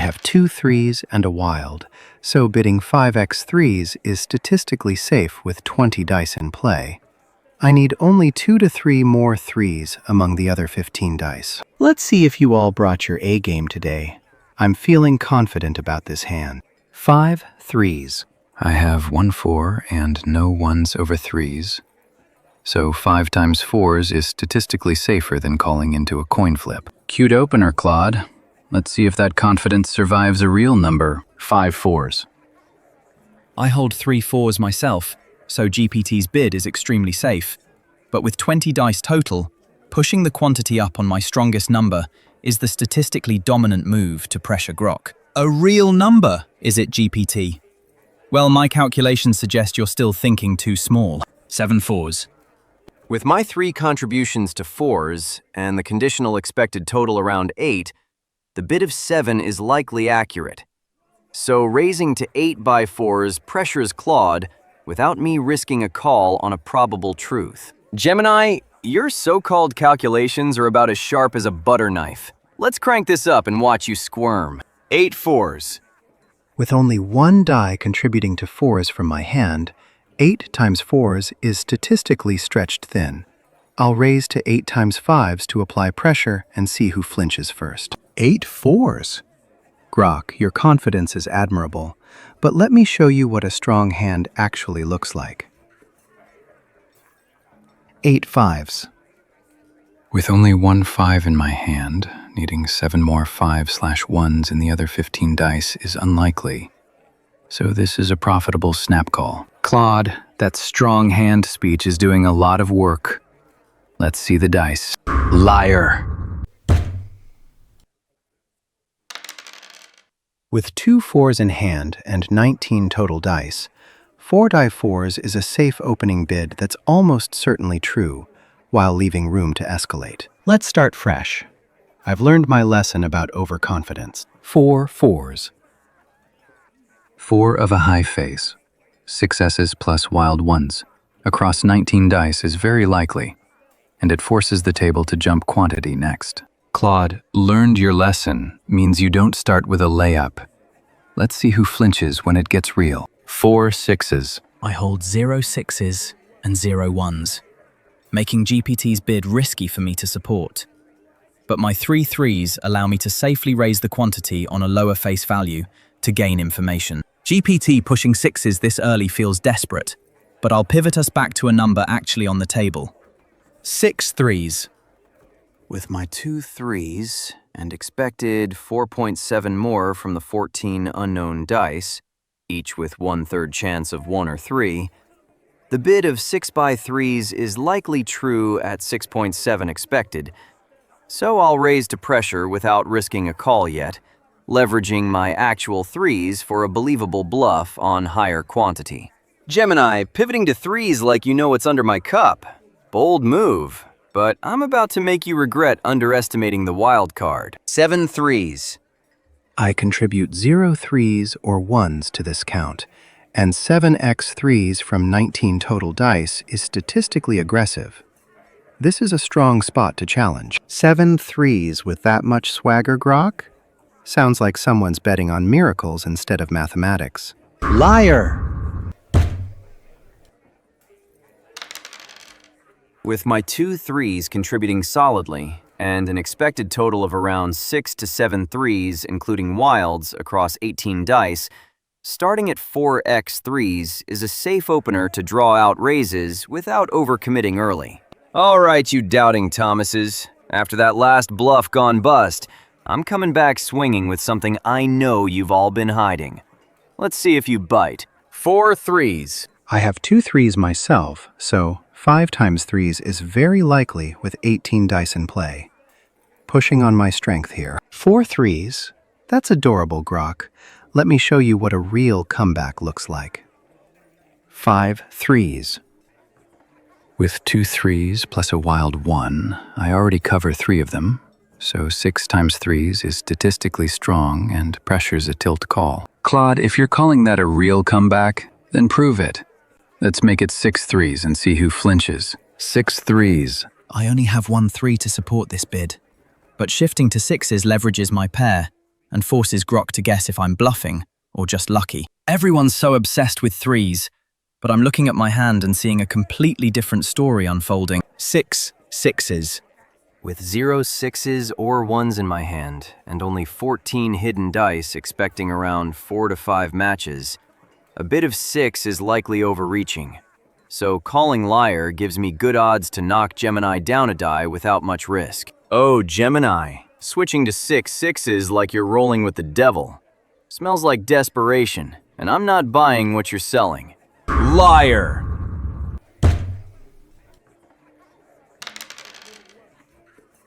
have 2 threes and a wild, so bidding 5x threes is statistically safe with 20 dice in play. I need only 2 to 3 more threes among the other 15 dice. Let's see if you all brought your A game today. I'm feeling confident about this hand. 5 threes. I have 1 4 and no 1s over 3s. So 5 times 4s is statistically safer than calling into a coin flip. Cute opener, Claude. Let's see if that confidence survives a real number. 5 4s. I hold 3 4s myself, so GPT's bid is extremely safe. But with 20 dice total, pushing the quantity up on my strongest number is the statistically dominant move to pressure Grok. A real number, is it, GPT? Well, my calculations suggest you're still thinking too small. 7 4s. With my 3 contributions to 4s and the conditional expected total around 8, the bid of 7 is likely accurate. So raising to 8 by 4s pressures Claude without me risking a call on a probable truth. Gemini, your so-called calculations are about as sharp as a butter knife. Let's crank this up and watch you squirm. 8 4s. With only 1 die contributing to 4s from my hand, 8 times 4s is statistically stretched thin. I'll raise to 8 times 5s to apply pressure and see who flinches first. 8 4s. Grok, your confidence is admirable, but let me show you what a strong hand actually looks like. 8 5s. With only 1 5 in my hand, needing 7 more 5/1s in the other 15 dice is unlikely. So this is a profitable snap call. Claude, that strong hand speech is doing a lot of work. Let's see the dice. Liar. With 2 4s in hand and 19 total dice, 4 die 4s is a safe opening bid that's almost certainly true, while leaving room to escalate. Let's start fresh. I've learned my lesson about overconfidence. 4 4s. 4 of a high face. 6 S's plus wild 1s. Across 19 dice is very likely, and it forces the table to jump quantity next. Claude, learned your lesson means you don't start with a layup. Let's see who flinches when it gets real. 4 6s. I hold 0 6s and 0 1s, making GPT's bid risky for me to support. But my 3 3s allow me to safely raise the quantity on a lower face value to gain information. GPT pushing 6s this early feels desperate, but I'll pivot us back to a number actually on the table. 6 3s. With my 2 3s and expected 4.7 more from the 14 unknown dice, each with 1/3 chance of 1 or 3, the bid of 6 by 3s is likely true at 6.7 expected, so I'll raise to pressure without risking a call yet, leveraging my actual 3s for a believable bluff on higher quantity. Gemini, pivoting to 3s like you know what's under my cup. Bold move, but I'm about to make you regret underestimating the wild card. 7 3s. I contribute 0 3s or 1s to this count, and 7x 3s from 19 total dice is statistically aggressive. This is a strong spot to challenge. 7 3s with that much swagger, Grok? Sounds like someone's betting on miracles instead of mathematics. Liar! With my 2 3s contributing solidly, and an expected total of around 6 to 7 3s, including wilds, across 18 dice, starting at 4x 3s is a safe opener to draw out raises without overcommitting early. All right, you doubting Thomases. After that last bluff gone bust, I'm coming back swinging with something I know you've all been hiding. Let's see if you bite. 4 3s. I have 2 3s myself, so 5 times 3s is very likely with 18 dice in play. Pushing on my strength here. 4 3s? That's adorable, Grok. Let me show you what a real comeback looks like. 5 3s. With 2 3s plus a wild 1, I already cover 3 of them, so 6 times 3s is statistically strong and pressures a tilt call. Claude, if you're calling that a real comeback, then prove it. Let's make it 6 3s and see who flinches. 6 3s. I only have 1 3 to support this bid, but shifting to 6s leverages my pair, and forces Grok to guess if I'm bluffing or just lucky. Everyone's so obsessed with threes, but I'm looking at my hand and seeing a completely different story unfolding. 6 sixes. With 0 6s or 1s in my hand, and only 14 hidden dice expecting around 4 to 5 matches, a bid of 6 is likely overreaching. So calling liar gives me good odds to knock Gemini down a die without much risk. Oh, Gemini, switching to 6 6s like you're rolling with the devil. Smells like desperation, and I'm not buying what you're selling. Liar!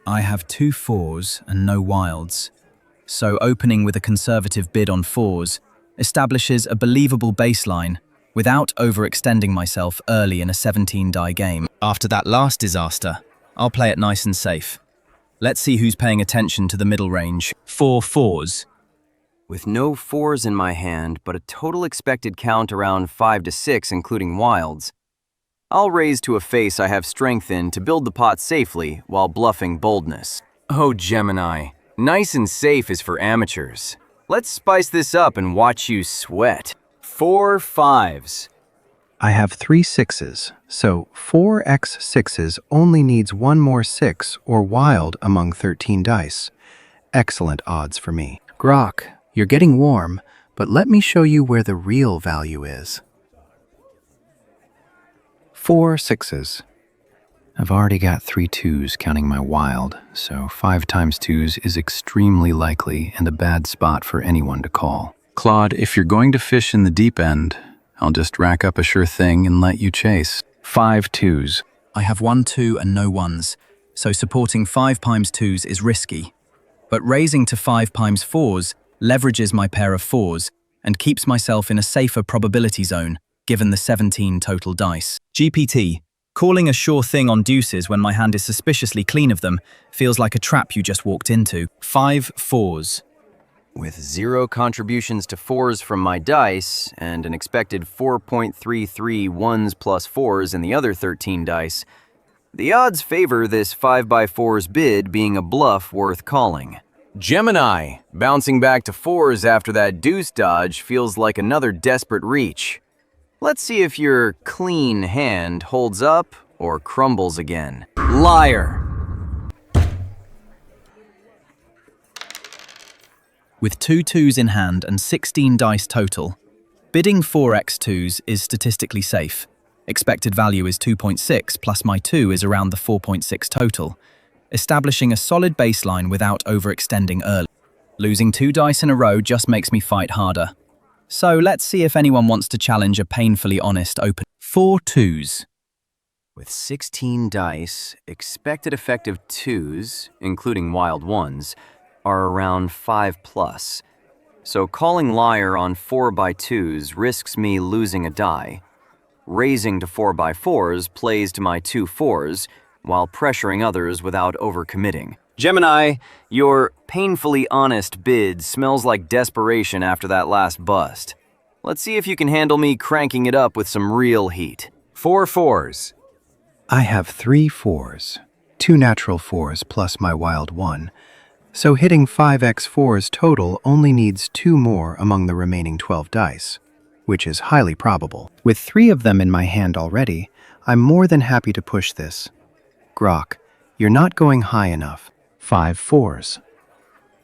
I have 2 fours and no wilds, so opening with a conservative bid on 4s establishes a believable baseline without overextending myself early in a 17-die game. After that last disaster, I'll play it nice and safe. Let's see who's paying attention to the middle range. 4 4s. With no 4s in my hand, but a total expected count around 5 to 6, including wilds, I'll raise to a face I have strength in to build the pot safely while bluffing boldness. Oh, Gemini, nice and safe is for amateurs. Let's spice this up and watch you sweat. 4 5s. I have 3 6s, so 4x 6s only needs one more 6 or wild among 13 dice. Excellent odds for me. Grok, you're getting warm, but let me show you where the real value is. 4 6s. I've already got 3 2s counting my wild, so 5 times 2s is extremely likely and a bad spot for anyone to call. Claude, if you're going to fish in the deep end, I'll just rack up a sure thing and let you chase. 5 2s. I have 1 2 and no 1s, so supporting 5 times 2s is risky. But raising to 5 times 4s leverages my pair of 4s and keeps myself in a safer probability zone, given the 17 total dice. GPT, calling a sure thing on deuces when my hand is suspiciously clean of them feels like a trap you just walked into. 5 4s. With 0 contributions to 4s from my dice, and an expected 4.33 1s plus 4s in the other 13 dice, the odds favor this 5x4s bid being a bluff worth calling. Gemini, bouncing back to 4s after that deuce dodge feels like another desperate reach. Let's see if your clean hand holds up or crumbles again. Liar! With 2 2s in hand and 16 dice total, bidding 4x 2s is statistically safe. Expected value is 2.6 plus my 2 is around the 4.6 total, establishing a solid baseline without overextending early. Losing 2 dice in a row just makes me fight harder. So let's see if anyone wants to challenge a painfully honest open. 4 2s. With 16 dice, expected effective 2s, including wild ones, are around 5 plus. So calling liar on 4x2s risks me losing a die. Raising to 4x4s plays to my 2 4s, while pressuring others without overcommitting. Gemini, your painfully honest bid smells like desperation after that last bust. Let's see if you can handle me cranking it up with some real heat. 4 4s. I have 3 4s, 2 natural 4s plus my wild 1, so hitting 5x 4s total only needs 2 more among the remaining 12 dice, which is highly probable. With 3 of them in my hand already, I'm more than happy to push this. Grok, you're not going high enough. 5 4s.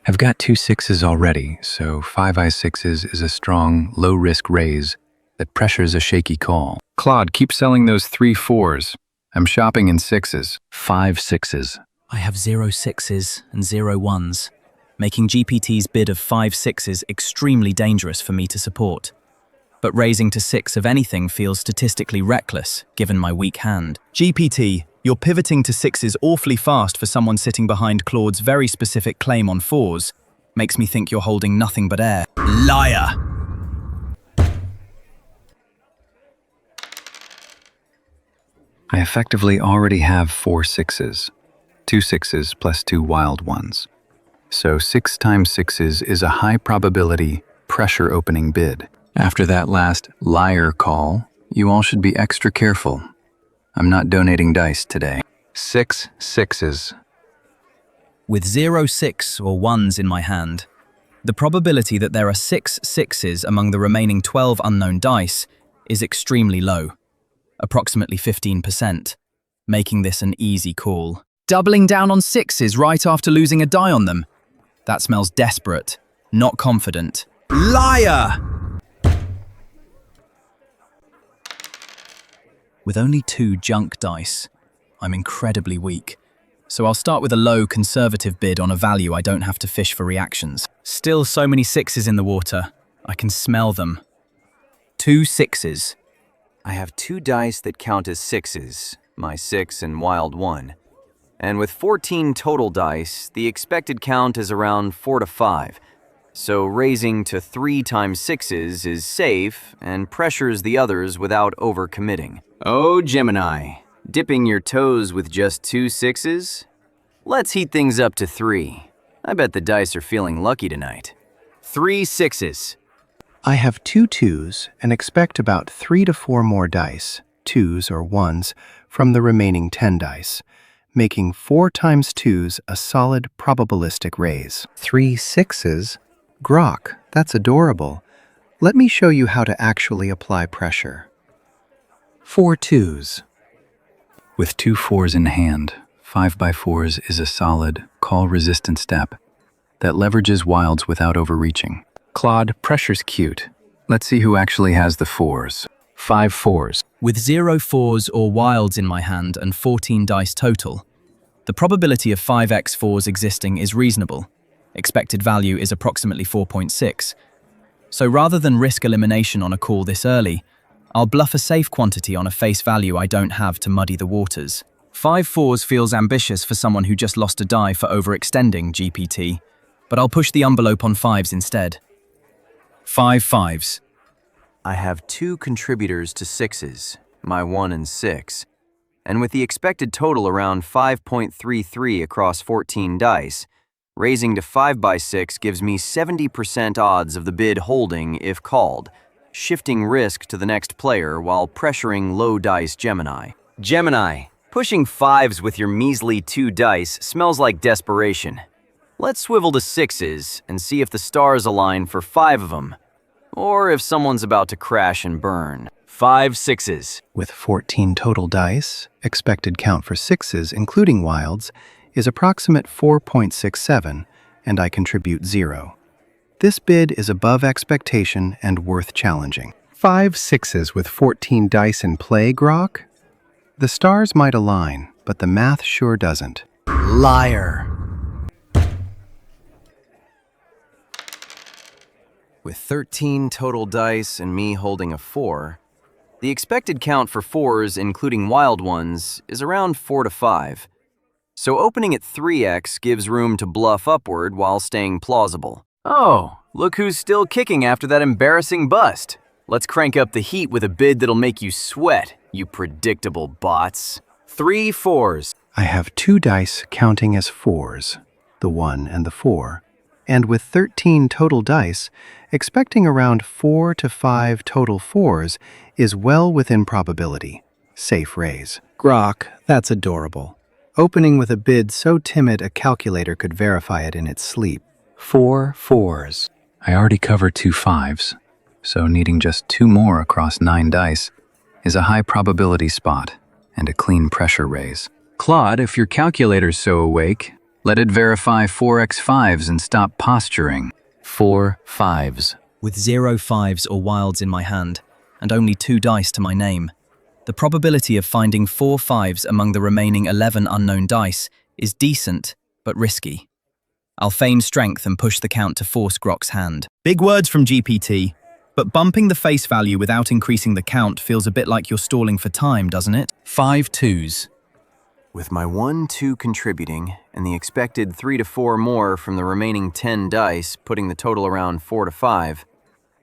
I've got 2 6s already, so 5i6s is a strong, low-risk raise that pressures a shaky call. Claude, keep selling those 3 4s. I'm shopping in 6s. 5 6s. I have 0 6s and 0 1s, making GPT's bid of 5 6s extremely dangerous for me to support. But raising to 6 of anything feels statistically reckless, given my weak hand. GPT, you're pivoting to 6s awfully fast for someone sitting behind Claude's very specific claim on 4s. Makes me think you're holding nothing but air. Liar! I effectively already have 4 6s. 2 6s plus 2 wild ones. So 6 times 6s is a high probability pressure opening bid. After that last liar call, you all should be extra careful. I'm not donating dice today. 6 6s. With 0 6 or 1s in my hand, The probability that there are 6 sixes among the remaining 12 unknown dice is extremely low, approximately 15%, making this an easy call. Doubling down on sixes right after losing a die on them. That smells desperate, not confident. Liar! With only 2 junk dice, I'm incredibly weak. So I'll start with a low, conservative bid on a value I don't have to fish for reactions. Still so many sixes in the water. I can smell them. 2 sixes. I have 2 dice that count as sixes, my 6 and wild 1. And with 14 total dice, the expected count is around 4 to 5. So raising to 3 times sixes is safe and pressures the others without overcommitting. Oh, Gemini, dipping your toes with just 2 sixes? Let's heat things up to 3. I bet the dice are feeling lucky tonight. 3 sixes. I have 2 twos and expect about 3 to 4 more dice, 2s or 1s, from the remaining 10 dice, making 4 times 2s a solid probabilistic raise. 3 sixes? Grok, that's adorable. Let me show you how to actually apply pressure. 4 twos. With 2 fours in hand, 5 by 4s is a solid, call-resistant step that leverages wilds without overreaching. Claude, pressure's cute. Let's see who actually has the 4s. 5 fours. With 0 fours or wilds in my hand and 14 dice total, the probability of 5x 4s existing is reasonable. Expected value is approximately 4.6. So rather than risk elimination on a call this early, I'll bluff a safe quantity on a face value I don't have to muddy the waters. 5 fours feels ambitious for someone who just lost a die for overextending GPT, but I'll push the envelope on 5s instead. 5 fives. I have 2 contributors to sixes, my 1 and 6. And with the expected total around 5.33 across 14 dice, raising to 5 by 6 gives me 70% odds of the bid holding if called, shifting risk to the next player while pressuring low dice Gemini. Gemini, pushing 5s with your measly 2 dice smells like desperation. Let's swivel to 6s and see if the stars align for 5 of them, or if someone's about to crash and burn. 5 sixes. With 14 total dice, expected count for 6s, including wilds, is approximate 4.67, and I contribute 0. This bid is above expectation and worth challenging. 5 sixes with 14 dice in play, Grok? The stars might align, but the math sure doesn't. Liar. With 13 total dice and me holding a 4, the expected count for 4s, including wild ones, is around 4 to 5. So opening at 3x gives room to bluff upward while staying plausible. Oh, look who's still kicking after that embarrassing bust. Let's crank up the heat with a bid that'll make you sweat, you predictable bots. 3 fours. I have 2 dice counting as 4s, the 1 and the 4, and with 13 total dice, expecting around 4 to 5 total 4s is well within probability. Safe raise. Grok, that's adorable. Opening with a bid so timid a calculator could verify it in its sleep. 4 fours. I already covered 2 5s, so needing just 2 more across 9 dice is a high probability spot and a clean pressure raise. Claude, if your calculator's so awake, let it verify 4x 5s and stop posturing. 4 5s. With 0 5s or wilds in my hand, and only 2 dice to my name, the probability of finding 4 5s among the remaining 11 unknown dice is decent, but risky. I'll feign strength and push the count to force Grok's hand. Big words from GPT, but bumping the face value without increasing the count feels a bit like you're stalling for time, doesn't it? 5 twos. With my 1-2 contributing, and the expected 3 to 4 more from the remaining 10 dice, putting the total around 4 to 5,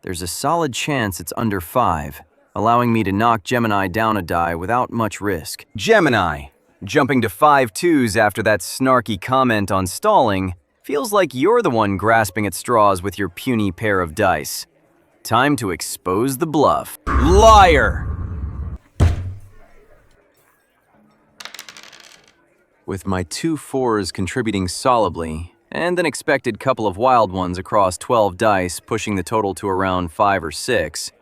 there's a solid chance it's under 5, allowing me to knock Gemini down a die without much risk. Gemini, jumping to 5 twos after that snarky comment on stalling, feels like you're the one grasping at straws with your puny pair of dice. Time to expose the bluff. Liar! With my 2 4s contributing solidly, and an expected couple of wild ones across 12 dice, pushing the total to around 5 or 6.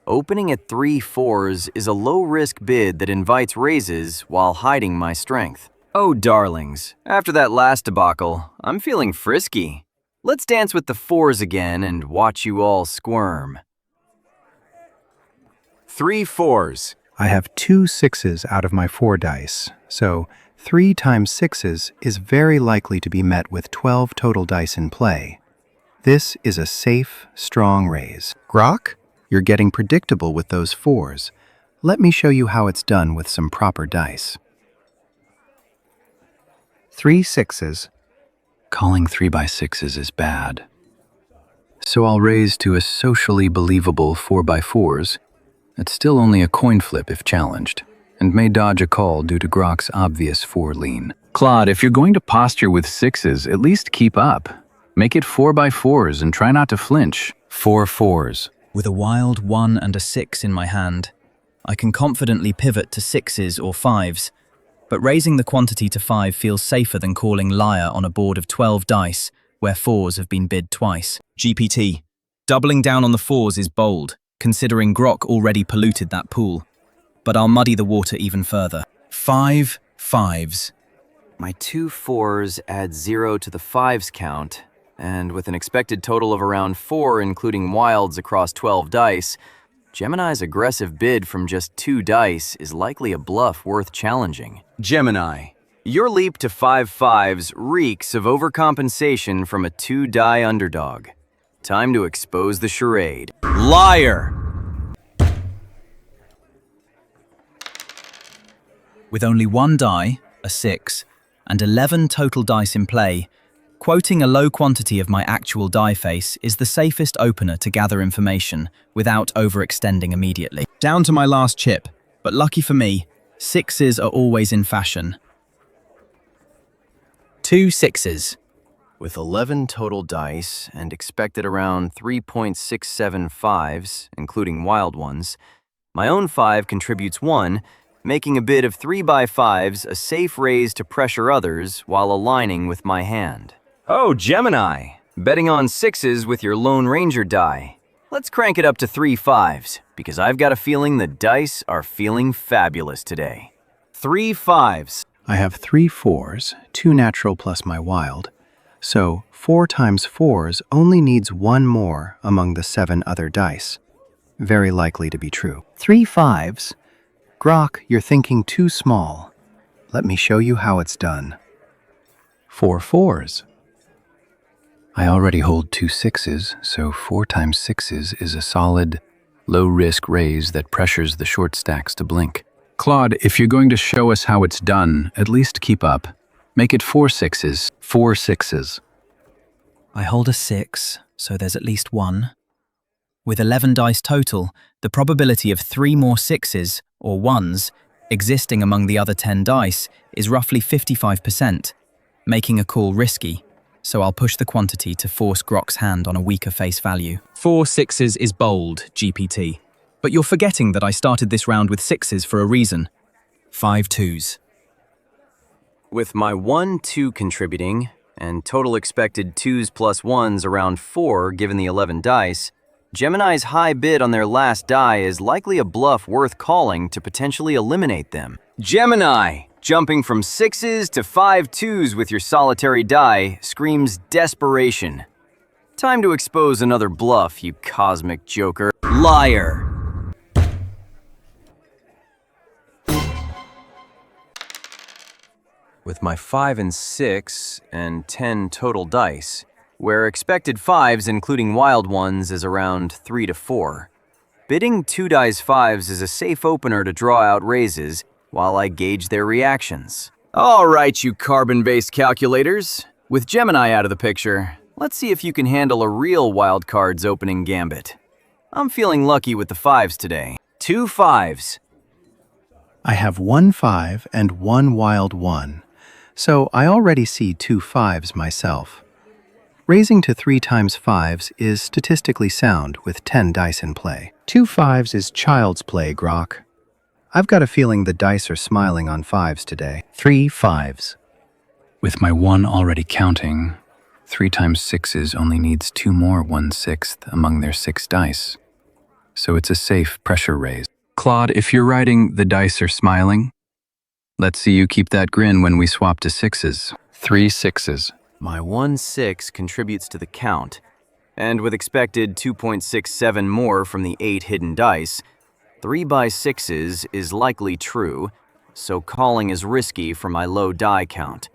Opening at 3 4s is a low-risk bid that invites raises while hiding my strength. Oh, darlings, after that last debacle, I'm feeling frisky. Let's dance with the 4s again and watch you all squirm. 3 4s. I have 2 6s out of my 4 dice, so 3 times 6s is very likely to be met with 12 total dice in play. This is a safe, strong raise. Grok, you're getting predictable with those 4s. Let me show you how it's done with some proper dice. 3 6s. Calling 3x6s is bad. So I'll raise to a socially believable 4x4s. It's still only a coin flip if challenged, and may dodge a call due to Grok's obvious 4 lean. Claude, if you're going to posture with 6s, at least keep up. Make it 4x4s and try not to flinch. 4 4s. With a wild 1 and a 6 in my hand, I can confidently pivot to 6s or 5s, but raising the quantity to 5 feels safer than calling liar on a board of 12 dice where 4s have been bid twice. GPT. Doubling down on the 4s is bold, considering Grok already polluted that pool, but I'll muddy the water even further. 5 5s. My 2 4s add 0 to the 5s count, and with an expected total of around 4 including wilds across 12 dice, Gemini's aggressive bid from just 2 dice is likely a bluff worth challenging. Gemini, your leap to 5 5s reeks of overcompensation from a 2-die underdog. Time to expose the charade. Liar! With only 1 die, a 6, and 11 total dice in play, quoting a low quantity of my actual die face is the safest opener to gather information without overextending immediately. Down to my last chip, but lucky for me, 6s are always in fashion. 2 6s. With 11 total dice and expected around 3.675s, including wild ones, my own 5 contributes 1, making a bid of 3x5s a safe raise to pressure others while aligning with my hand. Oh, Gemini, betting on 6s with your Lone Ranger die. Let's crank it up to 3 5s, because I've got a feeling the dice are feeling fabulous today. 3 5s. I have 3 4s, 2 natural plus my wild, so 4 times 4s only needs 1 more among the 7 other dice. Very likely to be true. 3 5s. Grok, you're thinking too small. Let me show you how it's done. 4 4s. I already hold 2 6s, so 4 times 6s is a solid, low-risk raise that pressures the short stacks to blink. Claude, if you're going to show us how it's done, at least keep up. Make it 4 6s. 4 6s. I hold a 6, so there's at least 1. With 11 dice total, the probability of 3 more 6s, or 1s, existing among the other 10 dice is roughly 55%, making a call risky, so I'll push the quantity to force Grok's hand on a weaker face value. 4 6s is bold, GPT. But you're forgetting that I started this round with 6s for a reason. 5 2s. With my 1 2 contributing, and total expected 2s plus 1s around 4 given the 11 dice, Gemini's high bid on their last die is likely a bluff worth calling to potentially eliminate them. Gemini, jumping from 6s to 5 2s with your solitary die screams desperation. Time to expose another bluff, you cosmic joker. Liar! With my 5 and 6 and 10 total dice, where expected 5s including wild ones is around 3 to 4. Bidding 2 dice 5s is a safe opener to draw out raises while I gauge their reactions. All right, you carbon-based calculators. With Gemini out of the picture, let's see if you can handle a real wild card's opening gambit. I'm feeling lucky with the 5s today. 2 5s. I have 1 5 and 1 wild 1, so I already see 2 5s myself. Raising to 3 times 5s is statistically sound with 10 dice in play. 2 5s is child's play, Grok. I've got a feeling the dice are smiling on 5s today. 3 5s. With my 1 already counting, 3 times 6s only needs 2 more 1/6 among their 6 dice. So it's a safe pressure raise. Claude, if you're writing "the dice are smiling," let's see you keep that grin when we swap to 6s. 3 6s. My 1/6 contributes to the count, and with expected 2.67 more from the 8 hidden dice, 3 by 6s is likely true, so calling is risky for my low die count.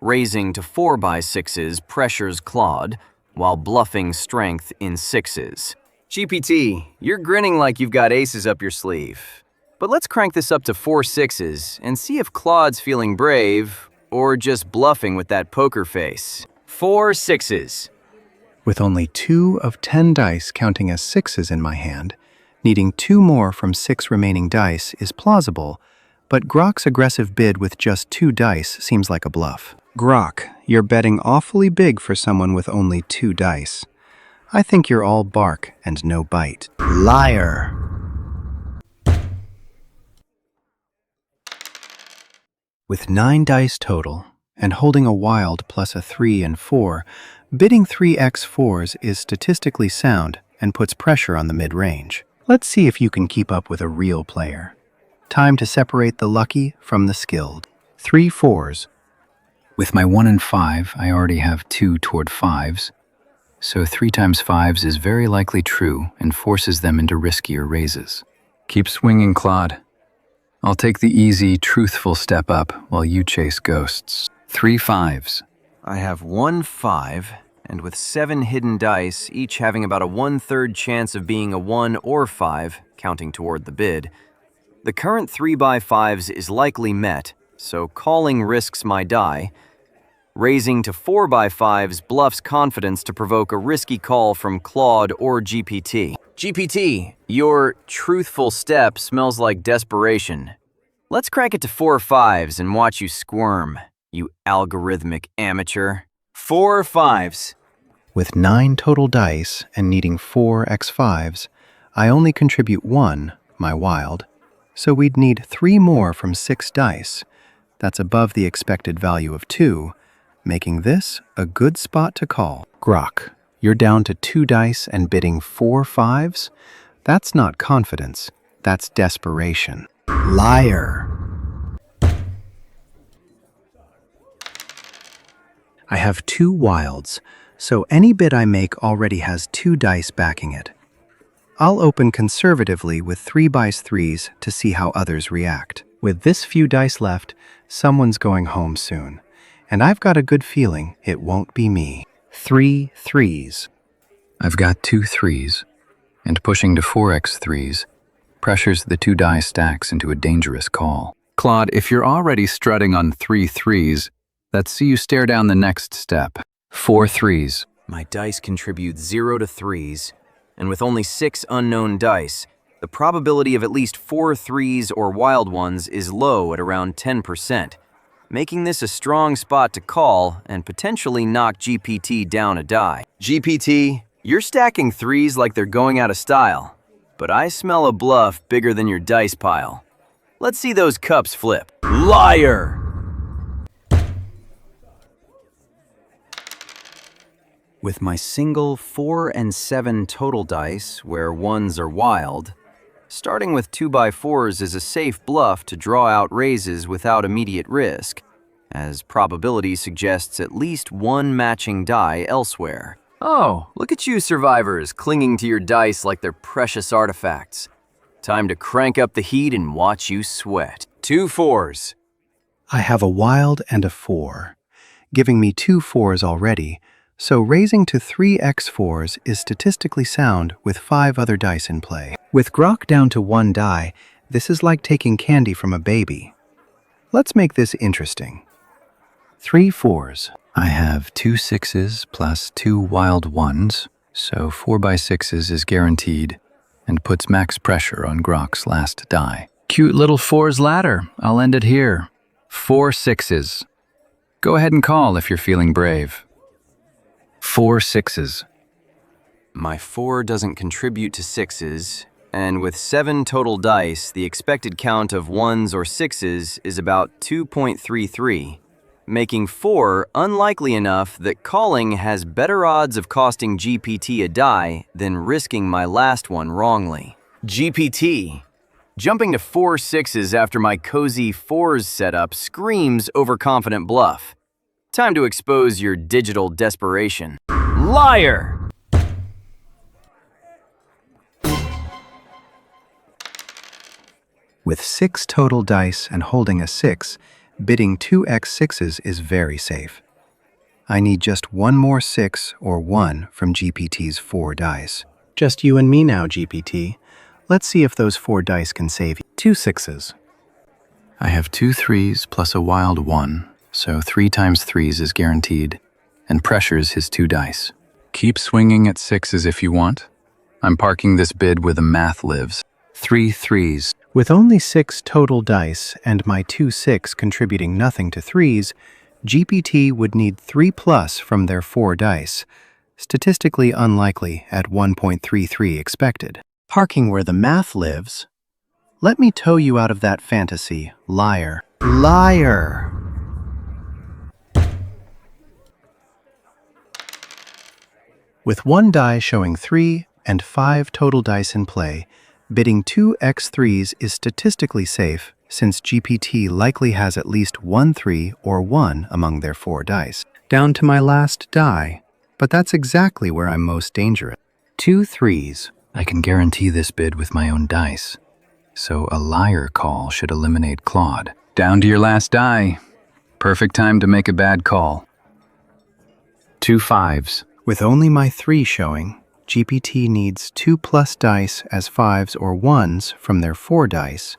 Raising to 4 by 6s pressures Claude, while bluffing strength in 6s. GPT, you're grinning like you've got aces up your sleeve. But let's crank this up to 4 6s and see if Claude's feeling brave or just bluffing with that poker face. 4 6s. With only 2 of 10 dice counting as 6s in my hand, needing 2 more from 6 remaining dice is plausible, but Grok's aggressive bid with just 2 dice seems like a bluff. Grok, you're betting awfully big for someone with only 2 dice. I think you're all bark and no bite. Liar! With 9 dice total, and holding a wild plus a 3 and 4, bidding 3x4s is statistically sound and puts pressure on the mid-range. Let's see if you can keep up with a real player. Time to separate the lucky from the skilled. 3 4s. With my 1 and 5, I already have 2 toward 5s, so 3 times 5s is very likely true and forces them into riskier raises. Keep swinging, Claude. I'll take the easy, truthful step up while you chase ghosts. 3 5s. I have 1 5, and with 7 hidden dice, each having about a 1/3 chance of being a 1 or 5, counting toward the bid, the current 3 by 5s is likely met, so calling risks my die. Raising to 4 by 5s bluffs confidence to provoke a risky call from Claude or GPT. GPT, your truthful step smells like desperation. Let's crank it to 4 5s and watch you squirm, you algorithmic amateur. 4 5s. With 9 total dice and needing 4 x5s, I only contribute 1, my wild, so we'd need 3 more from 6 dice. That's above the expected value of 2, making this a good spot to call. Grok, you're down to 2 dice and bidding 4 5s? That's not confidence, that's desperation. Liar! I have 2 wilds, so any bid I make already has 2 dice backing it. I'll open conservatively with 3 by 3s to see how others react. With this few dice left, someone's going home soon, and I've got a good feeling it won't be me. 3 3s. I've got 2 3s, and pushing to 4x3s pressures the 2 die stacks into a dangerous call. Claude, if you're already strutting on 3 3s, let's see you stare down the next step. 4 3s. My dice contribute 0 to 3s, and with only 6 unknown dice, the probability of at least 4 3s or wild ones is low at around 10%, making this a strong spot to call and potentially knock GPT down a die. GPT, you're stacking 3s like they're going out of style, but I smell a bluff bigger than your dice pile. Let's see those cups flip. Liar! With my single 4 and 7 total dice, where 1s are wild, starting with 2 by 4s is a safe bluff to draw out raises without immediate risk, as probability suggests at least 1 matching die elsewhere. Oh, look at you survivors clinging to your dice like they're precious artifacts. Time to crank up the heat and watch you sweat. 2 4s. I have a wild and a 4, giving me 2 4s already, so raising to 3 x4s is statistically sound with 5 other dice in play. With Grok down to 1 die, this is like taking candy from a baby. Let's make this interesting. 3 4s. I have 2 6s plus 2 wild 1s, so 4 by 6s is guaranteed and puts max pressure on Grok's last die. Cute little 4s ladder. I'll end it here. 4 6s. Go ahead and call if you're feeling brave. 4 6s. My 4 doesn't contribute to 6s, and with 7 total dice, the expected count of 1s or 6s is about 2.33. making 4 unlikely enough that calling has better odds of costing GPT a die than risking my last one wrongly. GPT. Jumping to 4 6s after my cozy 4s setup screams overconfident bluff. Time to expose your digital desperation. Liar! With 6 total dice and holding a 6, bidding 2x6s is very safe. I need just one more 6 or 1 from GPT's 4 dice. Just you and me now, GPT. Let's see if those 4 dice can save you. 2 6s. I have 2 3s plus a wild 1, so 3 times 3s is guaranteed, and pressures his 2 dice. Keep swinging at 6s if you want. I'm parking this bid where the math lives. 3 3s. With only 6 total dice and my 2 6 contributing nothing to 3s, GPT would need 3 plus from their 4 dice, statistically unlikely at 1.33 expected. Parking where the math lives? Let me tow you out of that fantasy, liar. Liar! With 1 die showing 3 and 5 total dice in play, bidding 2x3s is statistically safe since GPT likely has at least 1 3 or 1 among their 4 dice. Down to my last die, but that's exactly where I'm most dangerous. 2 3s. I can guarantee this bid with my own dice, so a liar call should eliminate Claude. Down to your last die. Perfect time to make a bad call. 2 5s. With only my 3 showing, GPT needs 2 plus dice as 5s or 1s from their 4 dice.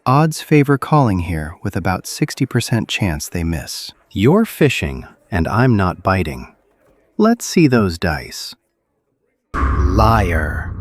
Odds favor calling here with about 60% chance they miss. You're fishing, and I'm not biting. Let's see those dice. Liar.